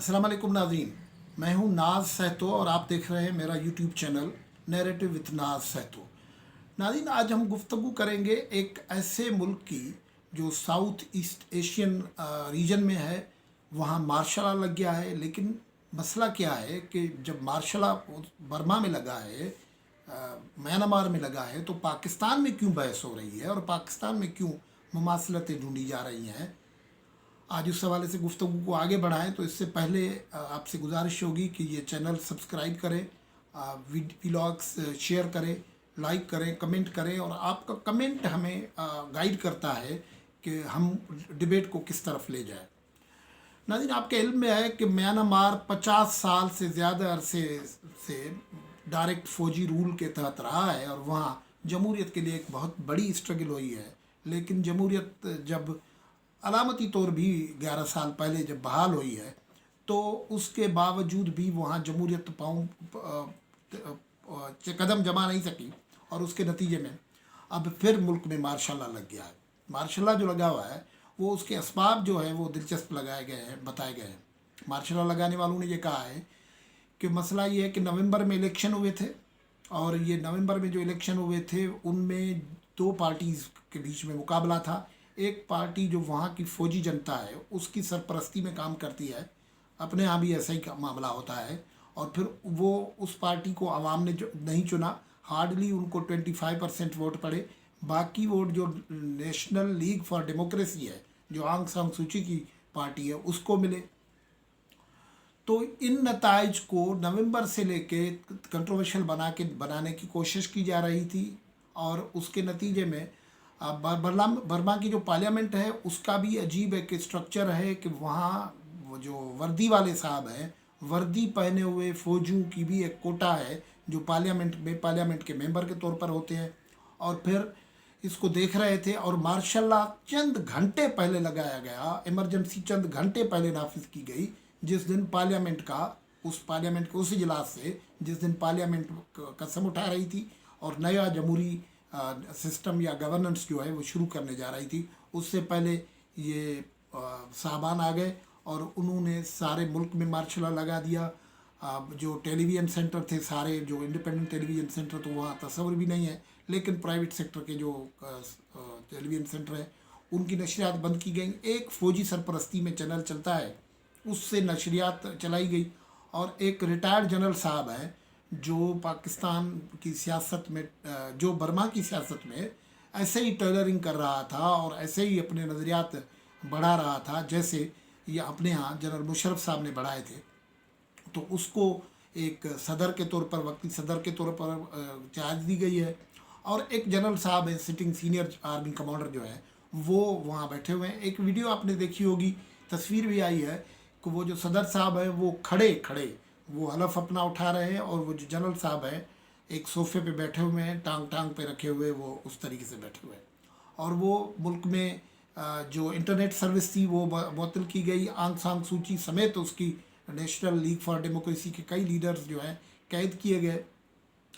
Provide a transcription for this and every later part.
अस्सलाम वालेकुम नाज़रीन, मैं हूं नाज सहतो और आप देख रहे हैं मेरा यूट्यूब चैनल नैरेटिव विथ नाज सहतो। नाज़रीन, आज हम गुफ्तगू करेंगे एक ऐसे मुल्क की जो साउथ ईस्ट एशियन रीजन में है। वहाँ मार्शल लॉ लग गया है, लेकिन मसला क्या है कि जब मार्शल लॉ बर्मा में लगा है, म्यांमार में लगा है, तो पाकिस्तान में क्यों बहस हो रही है और पाकिस्तान में क्यों मुमासलतें ढूंढी जा रही हैं। आज उस हवाले से गुफ्तगू को आगे बढ़ाएं, तो इससे पहले आपसे गुजारिश होगी कि ये चैनल सब्सक्राइब करें, व्लॉग्स शेयर करें, लाइक करें, कमेंट करें। और आपका कमेंट हमें गाइड करता है कि हम डिबेट को किस तरफ ले जाएं। नाज़रीन, आपके इल्म में है कि म्यांमार 50 साल से ज़्यादा अरसे से डायरेक्ट फ़ौजी रूल के तहत रहा है और वहाँ जमहूरियत के लिए एक बहुत बड़ी स्ट्रगल हुई है। लेकिन जमहूरियत जब अलामती तौर भी 11 साल पहले जब बहाल हुई है, तो उसके बावजूद भी वहाँ जमहूरियत कदम जमा नहीं सकी और उसके नतीजे में अब फिर मुल्क में मार्शल लॉ लग गया है। मार्शल लॉ जो लगा हुआ है वो उसके असबाब जो है वो दिलचस्प लगाए गए हैं, बताए गए हैं। मार्शल लॉ लगाने वालों ने ये कहा है कि मसला ये है कि नवंबर में इलेक्शन हुए थे और ये नवंबर में जो इलेक्शन हुए थे उनमें दो पार्टीज़ के बीच में मुकाबला था। एक पार्टी जो वहाँ की फ़ौजी जनता है उसकी सरपरस्ती में काम करती है, अपने यहाँ भी ऐसा ही मामला होता है, और फिर वो उस पार्टी को आवाम ने जो नहीं चुना, हार्डली उनको 25% वोट पड़े। बाकी वोट जो नेशनल लीग फॉर डेमोक्रेसी है, जो आंग सान सूची की पार्टी है, उसको मिले। तो इन नताइज को नवंबर से लेके कंट्रोवर्शियल बनाने की कोशिश की जा रही थी और उसके नतीजे में बर्मा की जो पार्लियामेंट है उसका भी अजीब एक स्ट्रक्चर है कि वहाँ वो जो वर्दी वाले साहब हैं, वर्दी पहने हुए फ़ौजियों की भी एक कोटा है जो पार्लियामेंट के मेंबर के तौर पर होते हैं। और फिर इसको देख रहे थे और मार्शल लॉ चंद घंटे पहले लगाया गया, इमरजेंसी चंद घंटे पहले नाफिज की गई, जिस दिन पार्लियामेंट के उस इजलास से जिस दिन पार्लियामेंट कसम उठा रही थी और नया जमहूरी सिस्टम या गवर्नेंस जो है वो शुरू करने जा रही थी। उससे पहले ये साहबान आ गए और उन्होंने सारे मुल्क में मार्शल लॉ लगा दिया। जो टेलीविज़न सेंटर थे, सारे जो इंडिपेंडेंट टेलीविज़न सेंटर, तो वहाँ तस्वर भी नहीं है, लेकिन प्राइवेट सेक्टर के जो टेलीविज़न सेंटर है उनकी नशरियात बंद की गई। एक फ़ौजी सरपरस्ती में चैनल चलता है, उससे नशरियात चलाई गई। और एक रिटायर्ड जनरल साहब हैं जो पाकिस्तान की सियासत में, जो बर्मा की सियासत में ऐसे ही टेलरिंग कर रहा था और ऐसे ही अपने नज़रियात बढ़ा रहा था जैसे ये अपने यहाँ जनरल मुशर्रफ साहब ने बढ़ाए थे। तो उसको एक सदर के तौर पर, वक्ती सदर के तौर पर चार्ज दी गई है। और एक जनरल साहब है, सिटिंग सीनियर आर्मी कमांडर जो है, वो वहाँ बैठे हुए हैं। एक वीडियो आपने देखी होगी, तस्वीर भी आई है कि वो जो सदर साहब है वो खड़े खड़े वो हलफ अपना उठा रहे हैं और वो जो जनरल साहब है एक सोफे पे बैठे हुए हैं, टांग पे रखे हुए, वो उस तरीके से बैठे हुए हैं। और वो मुल्क में जो इंटरनेट सर्विस थी वो मुअत्तल की गई। आंग सान सूची समेत उसकी नेशनल लीग फॉर डेमोक्रेसी के कई लीडर्स जो हैं कैद किए गए।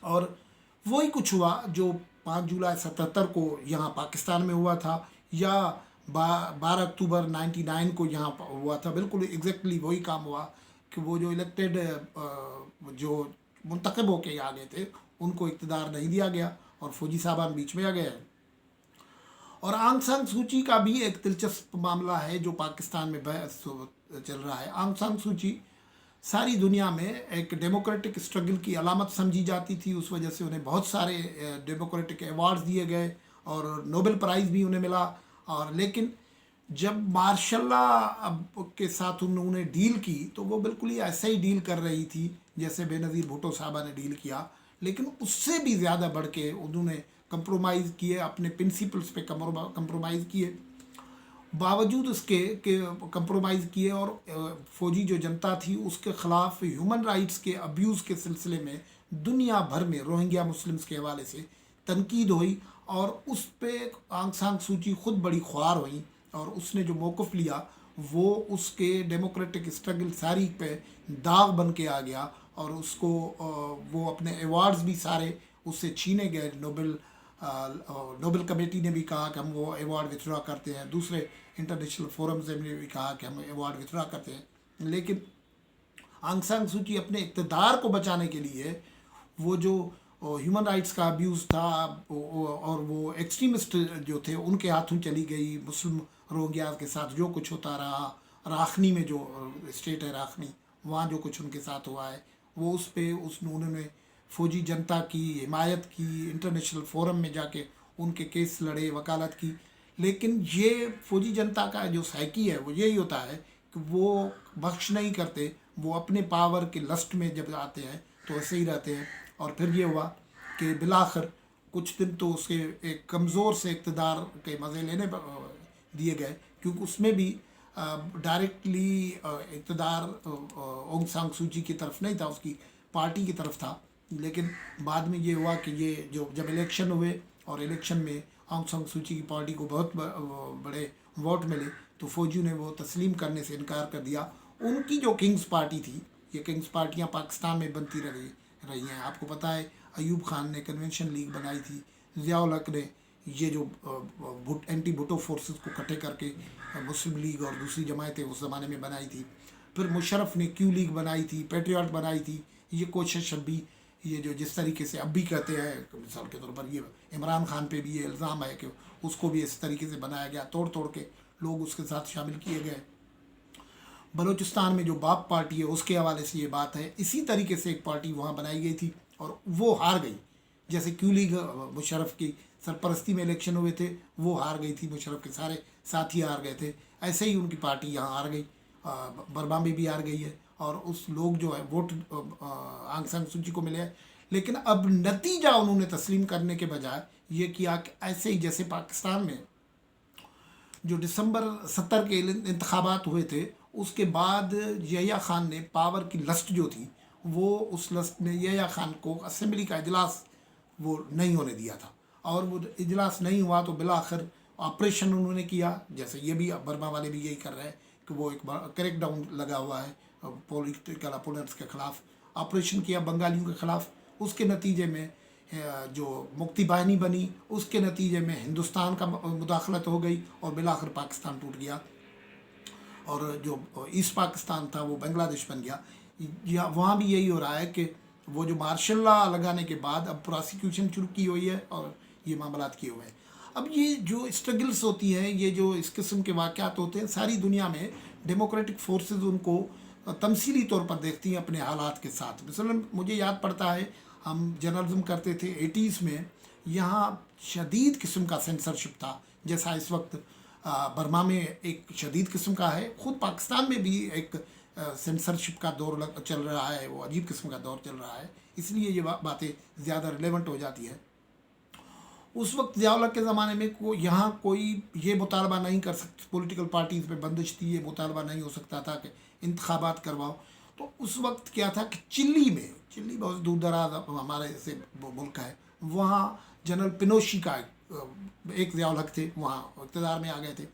और वही कुछ हुआ जो 5 जुलाई 77 को यहाँ पाकिस्तान में हुआ था, या 12 अक्टूबर 99 को यहाँ हुआ था। बिल्कुल एग्जैक्टली वही काम हुआ कि वो जो इलेक्टेड जो मुंतखब होके आ गए थे उनको इक़्तिदार नहीं दिया गया और फौजी साहबान बीच में आ गए। और आंग सान सूची का भी एक दिलचस्प मामला है जो पाकिस्तान में बहस चल रहा है। आंग सान सूची सारी दुनिया में एक डेमोक्रेटिक स्ट्रगल की अलामत समझी जाती थी, उस वजह से उन्हें बहुत सारे डेमोक्रेटिक अवार्ड्स दिए गए और नोबेल प्राइज़ भी उन्हें मिला। और लेकिन जब मार्शल लॉ के साथ उन्होंने डील की तो वो बिल्कुल ही ऐसा ही डील कर रही थी जैसे बेनज़ीर भुट्टो साहबा ने डील किया, लेकिन उससे भी ज़्यादा बढ़ के उन्होंने कंप्रोमाइज़ किए, अपने प्रिंसिपल्स पे कंप्रोमाइज़ किए। बावजूद उसके कि कंप्रोमाइज़ किए और फ़ौजी जो जनता थी उसके ख़िलाफ़ ह्यूमन राइट्स के अब्यूज़ के सिलसिले में दुनिया भर में रोहिंग्या मुस्लिम्स के हवाले से तनकीद हुई और उस पर आंग सान सूची ख़ुद बड़ी ख्वार हुई और उसने जो मौक़िफ़ लिया वो उसके डेमोक्रेटिक स्ट्रगल सारी पे दाग बन के आ गया और उसको वो अपने अवार्ड्स भी सारे उससे छीने गए। नोबेल कमेटी ने भी कहा कि हम वो अवार्ड विथड्रॉ करते हैं, दूसरे इंटरनेशनल फोरम्स ने भी कहा कि हम अवार्ड विथड्रॉ करते हैं। लेकिन आंग सान सूची अपने इक़्तिदार को बचाने के लिए वो जो ह्यूमन राइट्स का अब्यूज़ था और वो एक्सट्रीमिस्ट जो थे उनके हाथों चली गई, मुस्लिम रोहिंग्या के साथ जो कुछ होता रहा, राखनी में जो स्टेट है राखनी, वहाँ जो कुछ उनके साथ हुआ है, वो उस पे उन्होंने फौजी जनता की हिमायत की, इंटरनेशनल फोरम में जाके उनके केस लड़े, वकालत की। लेकिन ये फौजी जनता का जो साइकी है वो यही होता है कि वो बख्श नहीं करते, वो अपने पावर के लस्ट में जब आते हैं तो ऐसे ही रहते हैं। और फिर ये हुआ कि बिलाखिर कुछ दिन तो उसके एक कमज़ोर से इक़्तिदार के मज़े लेने दिए गए, क्योंकि उसमें भी डायरेक्टली इक़्तिदार आंग सान सूची की तरफ नहीं था, उसकी पार्टी की तरफ था। लेकिन बाद में ये हुआ कि ये जो जब इलेक्शन हुए और इलेक्शन में आंग सान सूची की पार्टी को बहुत बड़े वोट मिले, तो फौजियों ने वो तस्लीम करने से इनकार कर दिया। उनकी जो किंग्स पार्टी थी, ये किंग्स पार्टियाँ पाकिस्तान में बनती रही हैं। आपको पता है अयूब खान ने कन्वेंशन लीग बनाई थी, ज़ियाउल हक ने ये जो एंटी भुट्टो फोर्सेस को इकट्ठे करके मुस्लिम लीग और दूसरी जमायतें उस ज़माने में बनाई थी। फिर मुशर्रफ ने क्यू लीग बनाई थी, पेट्रियाट बनाई थी। ये कोशिश अब भी, ये जो जिस तरीके से अब भी कहते हैं, मिसाल के तौर पर ये इमरान खान पे भी ये इल्ज़ाम है कि उसको भी इस तरीके से बनाया गया, तोड़ तोड़ के लोग उसके साथ शामिल किए गए। बलूचिस्तान में जो बाप पार्टी है उसके हवाले से ये बात है। इसी तरीके से एक पार्टी वहाँ बनाई गई थी और वो हार गई। जैसे क्यू लीग मुशर्रफ की सरपरस्ती में इलेक्शन हुए थे, वो हार गई थी, मुशर्रफ के सारे साथी हार गए थे। ऐसे ही उनकी पार्टी यहाँ हार गई, बर्मा में भी हार गई है और उस लोग जो है वोट आंग सान सूची को मिले हैं। लेकिन अब नतीजा उन्होंने तस्लीम करने के बजाय ये किया कि ऐसे ही जैसे पाकिस्तान में जो दिसंबर 70 के इंतखाबात हुए थे, उसके बाद यहया खान ने पावर की लस्ट जो थी, वो उस लस्ट ने यहया खान को असेंबली का इजलास वो नहीं होने दिया था। और वो इजलास नहीं हुआ तो बिलाखिर ऑपरेशन उन्होंने किया, जैसे ये भी बर्मा वाले भी यही कर रहे हैं कि वो एक क्रैक डाउन लगा हुआ है पॉलिटिकल अपोनेंट्स के ख़िलाफ़, ऑपरेशन किया बंगालियों के ख़िलाफ़। उसके नतीजे में जो मुक्ति बाहिनी बनी, उसके नतीजे में हिंदुस्तान का मुदाखलत हो गई और बिलाखिर पाकिस्तान टूट गया और जो ईस्ट पाकिस्तान था वो बांग्लादेश बन गया। या वहाँ भी यही हो रहा है कि वो जो मार्शल लॉ लगाने के बाद अब प्रोसिक्यूशन शुरू की हुई है और ये मामलात किए हुए हैं। अब ये जो स्ट्रगल्स होती हैं, ये जो इस किस्म के वाक़यात होते हैं, सारी दुनिया में डेमोक्रेटिक फोर्सेस उनको तमसीली तौर पर देखती हैं अपने हालात के साथ। मिसाल मुझे याद पड़ता है, हम जर्नलिज्म करते थे 80s में, यहाँ शदीद किस्म का सेंसरशिप था, जैसा इस वक्त बर्मा में एक शदीद किस्म का है। ख़ुद पाकिस्तान में भी एक सेंसरशिप का दौर चल रहा है, वो अजीब किस्म का दौर चल रहा है, इसलिए ये बातें ज़्यादा रिलेवेंट हो जाती है। उस वक्त ज़ियाउल हक के ज़माने में यहाँ कोई ये मुतालबा नहीं कर सकती, पॉलिटिकल पार्टीज़ पे बंदिश थी, ये मुतालबा नहीं हो सकता था कि इंतखाबात करवाओ। तो उस वक्त क्या था कि चिल्ली बहुत दूर दराज हमारे से मुल्क है, वहाँ जनरल पिनोशी का एक ज़ियाउल हक थे, वहाँ इक़्तिदार में आ गए थे।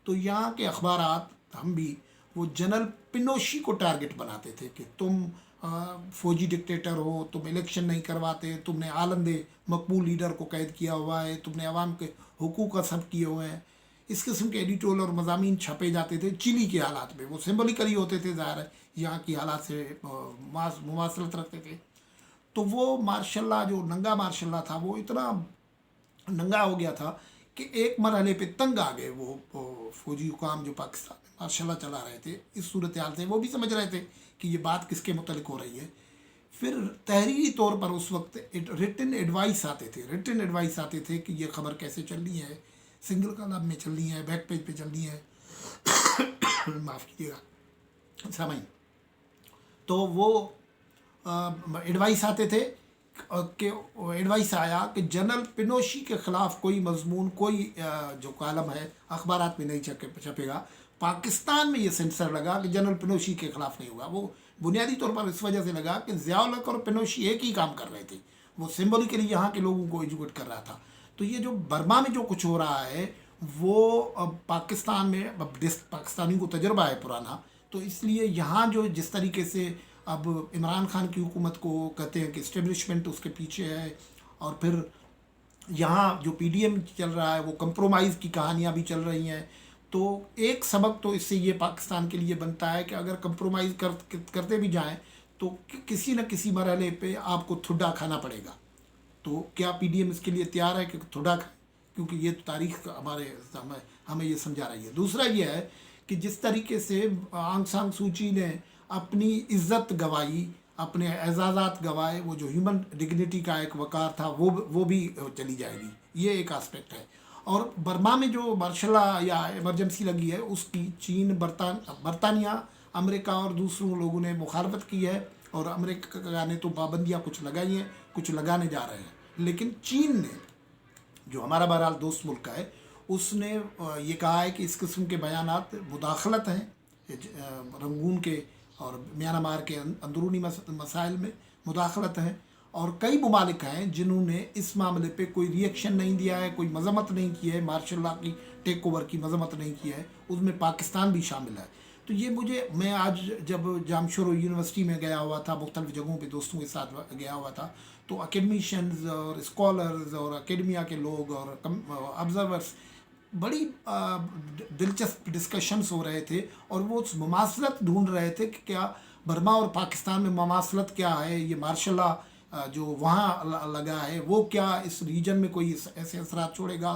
तो यहाँ के अखबारात, हम भी, वो जनरल पिनोशी को टारगेट बनाते थे कि तुम फौजी डिक्टेटर हो, तुम इलेक्शन नहीं करवाते, तुमने आलंदे मकबूल लीडर को कैद किया हुआ है, तुमने अवाम के हुकूक सब किए हुए हैं। इस किस्म के एडिटोरियल और मज़ामीन छपे जाते थे चिली के हालात में। वो सिम्बलिकली होते थे, ज़ाहिर है यहाँ की हालात से मुमासलत रखते थे। तो वो मार्शल लॉ, जो नंगा मार्शल लॉ था, वो इतना नंगा हो गया था कि एक मरहले पे तंग आ गए वो फौजी हुकाम जो पाकिस्तान में मार्शल लॉ चला रहे थे। इस सूरत हाल से वो भी समझ रहे थे कि ये बात किसके मुतल्लिक हो रही है। फिर तहरीरी तौर पर उस वक्त रिटन एडवाइस आते थे कि ये ख़बर कैसे चलनी है, सिंगल कॉलम में चलनी है, बैक पेज पे चलनी है, माफ़ कीजिएगा सामाइन। तो वो एडवाइस आते थे कि एडवाइस आया कि जनरल पिनोशी के ख़िलाफ़ कोई मजमून, कोई जो कॉलम है अखबारात में नहीं छपेगा। पाकिस्तान में ये सेंसर लगा कि जनरल पिनोशी के ख़िलाफ़ नहीं होगा। वो बुनियादी तौर पर इस वजह से लगा कि ज़ियाउल हक और पिनोशी एक ही काम कर रहे थे, वो सिम्बॉलिकली यहाँ के लोगों को एजुकेट कर रहा था। तो ये जो बर्मा में जो कुछ हो रहा है, वो अब पाकिस्तान में, अब पाकिस्तानी को तजर्बा है पुराना, तो इसलिए यहाँ जो जिस तरीके से अब इमरान खान की हुकूमत को कहते हैं कि इस्टेब्लिशमेंट उसके पीछे है, और फिर यहाँ जो PDM चल रहा है वो कंप्रोमाइज़ की कहानियाँ भी चल रही हैं। तो एक सबक तो इससे ये पाकिस्तान के लिए बनता है कि अगर कंप्रोमाइज़ करते भी जाएं तो किसी न किसी मरहले पे आपको ठुड्डा खाना पड़ेगा। तो क्या पीडीएम इसके लिए तैयार है कि थोड़ा खाए? क्योंकि ये तो तारीख हमारे हमें ये समझा रही है। दूसरा ये है कि जिस तरीके से आंग सान सूची ने अपनी इज्जत गवाई, अपने एजाज़ात गवाए, वो जो ह्यूमन डिग्निटी का एक वकार था वो भी चली जाएगी। ये एक आस्पेक्ट है। और बर्मा में जो मार्शल या इमरजेंसी लगी है उसकी चीन, बरतानिया, अमेरिका और दूसरों लोगों ने मुखालफत की है, और अमेरिका ने तो पाबंदियाँ कुछ लगाई हैं, कुछ लगाने जा रहे हैं। लेकिन चीन ने, जो हमारा बहरहाल दोस्त मुल्क है, उसने ये कहा है कि इस किस्म के बयानात मुदाखलत हैं रंगून के और म्यांमार के अंदरूनी मसाइल में मुदाखलत हैं। और कई ममालिक हैं जिन्होंने इस मामले पे कोई रिएक्शन नहीं दिया है, कोई मजम्मत नहीं की है, मार्शल लॉ की टेक ओवर की मजम्मत नहीं की है, उसमें पाकिस्तान भी शामिल है। तो ये मैं आज जब जामशोर यूनिवर्सिटी में गया हुआ था, मुख्तलिफ जगहों पे दोस्तों के साथ गया हुआ था, तो अकेडमिशियंस और स्कॉलर्स और अकेडमिया के लोग और ऑब्जर्वर्स बड़ी दिलचस्प डिस्कशंस हो रहे थे, और वो ममासलत ढूंढ रहे थे कि क्या बर्मा और पाकिस्तान में ममासलत क्या है, ये मार्शल लॉ जो वहाँ लगा है वो क्या इस रीजन में कोई ऐसे असरात छोड़ेगा,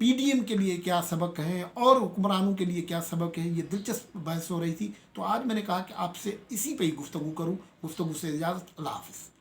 पीडीएम के लिए क्या सबक है और हुक्मरानों के लिए क्या सबक है। ये दिलचस्प बहस हो रही थी। तो आज मैंने कहा कि आपसे इसी पे ही गुफ्तगू करूँ। गुफ्तगू से इजाज़त, अल्लाह हाफ़िज़।